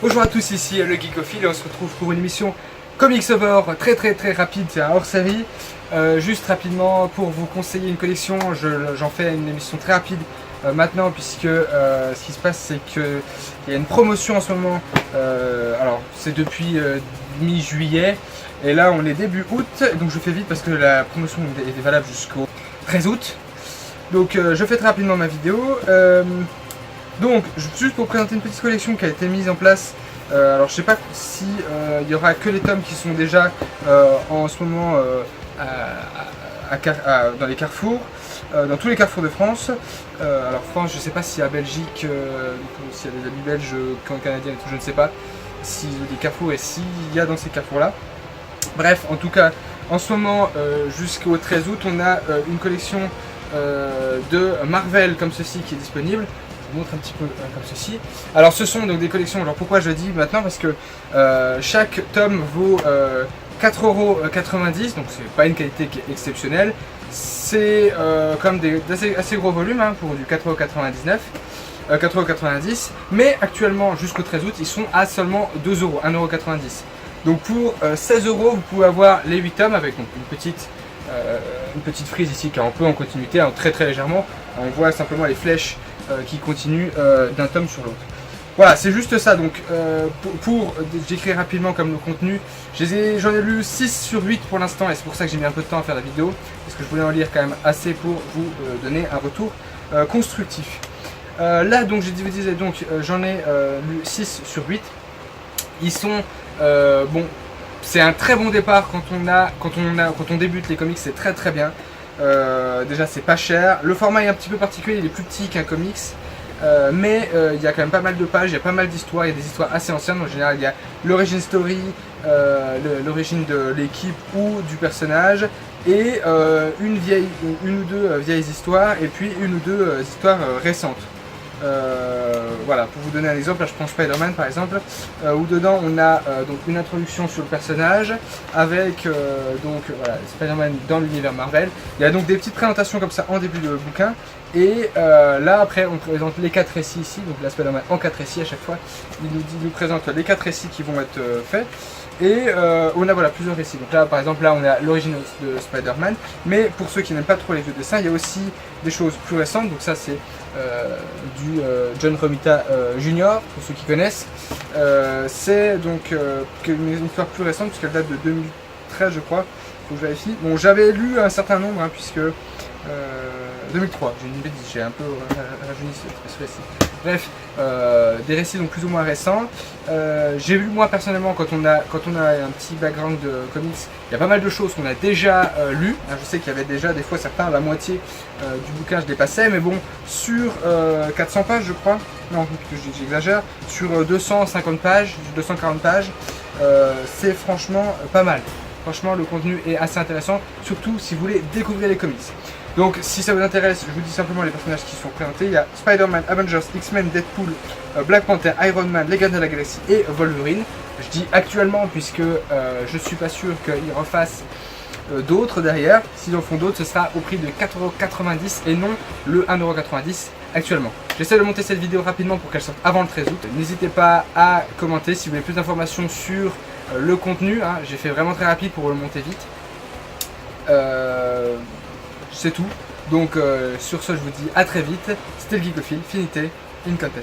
Bonjour à tous, ici le Geekophile et on se retrouve pour une émission Comics Over très rapide, c'est un hors-série. Juste rapidement pour vous conseiller une collection, j'en fais une émission très rapide maintenant puisque ce qui se passe c'est qu'il y a une promotion en ce moment, alors c'est depuis mi-juillet et là on est début août, donc je fais vite parce que la promotion est valable jusqu'au 13 août. Donc je fais très rapidement ma vidéo. Donc, juste pour présenter une petite collection qui a été mise en place, alors je sais pas si il y aura que les tomes qui sont déjà en ce moment dans les carrefours, dans tous les carrefours de France. Alors France, je sais pas s'il y a Belgique, s'il y a des amis belges, canadiens et tout, je ne sais pas s'il y a des carrefours et s'il y a dans ces carrefours-là. Bref, en tout cas, en ce moment, jusqu'au 13 août, on a une collection de Marvel comme ceci qui est disponible. Je vous montre un petit peu comme ceci. Alors ce sont donc des collections, alors pourquoi je dis maintenant, parce que chaque tome vaut 4,90 €, donc c'est pas une qualité qui est exceptionnelle. C'est comme des assez gros volumes hein, pour du 4,99 €, 4,90 €, mais actuellement jusqu'au 13 août ils sont à seulement 2 €, 1,90 €. Donc pour 16 € vous pouvez avoir les 8 tomes avec donc, une petite frise ici qui est un peu en continuité, hein, très légèrement. On voit simplement les flèches qui continuent d'un tome sur l'autre. Voilà, c'est juste ça. Donc j'écris rapidement comme le contenu. J'en ai lu 6 sur 8 pour l'instant et c'est pour ça que j'ai mis un peu de temps à faire la vidéo parce que je voulais en lire quand même assez pour vous donner un retour constructif. Là donc j'ai divisé, donc j'en ai lu 6 sur 8. Ils sont bon, c'est un très bon départ quand on débute les comics, c'est très bien. Déjà c'est pas cher, le format est un petit peu particulier, il est plus petit qu'un comics, mais il y a quand même pas mal de pages, il y a pas mal d'histoires, il y a des histoires assez anciennes. En général il y a l'origin story, l'origine de l'équipe ou du personnage, et une ou deux vieilles histoires, et puis une ou deux histoires récentes. Voilà, pour vous donner un exemple, là je prends Spider-Man par exemple, où dedans on a donc une introduction sur le personnage avec donc voilà, Spider-Man dans l'univers Marvel. Il y a donc des petites présentations comme ça en début de bouquin, et là après on présente les 4 récits ici, donc la Spider-Man en 4 récits à chaque fois, il nous présente les 4 récits qui vont être faits. Et on a voilà, plusieurs récits. Donc là par exemple là on a l'origine de Spider-Man, mais pour ceux qui n'aiment pas trop les vieux dessins, il y a aussi des choses plus récentes. Donc ça c'est du John Romita Jr. pour ceux qui connaissent. C'est donc une histoire plus récente puisqu'elle date de 2013 je crois, faut que je vérifie. Bon, j'avais lu un certain nombre hein, puisque 2003, j'ai une bêtise, j'ai un peu rajeuni ce récit. Bref, des récits donc plus ou moins récents. J'ai lu moi personnellement, quand on a un petit background de comics, il y a pas mal de choses qu'on a déjà lues. Je sais qu'il y avait déjà des fois certains, la moitié du bouquin je dépassais, mais bon, sur 400 pages je crois, non j'exagère, sur 250 pages, 240 pages, c'est franchement pas mal. Franchement le contenu est assez intéressant, surtout si vous voulez découvrir les comics. Donc si ça vous intéresse, je vous dis simplement les personnages qui sont présentés. Il y a Spider-Man, Avengers, X-Men, Deadpool, Black Panther, Iron Man, les Gardiens de la Galaxie et Wolverine. Je dis actuellement puisque je suis pas sûr qu'ils refassent d'autres derrière. S'ils en font d'autres, ce sera au prix de 4,90 € et non le 1,90 € actuellement. J'essaie de monter cette vidéo rapidement pour qu'elle sorte avant le 13 août. N'hésitez pas à commenter si vous voulez plus d'informations sur le contenu. Hein. J'ai fait vraiment très rapide pour le monter vite. C'est tout. Donc sur ce, je vous dis à très vite. C'était le Geekophile, finité, in content.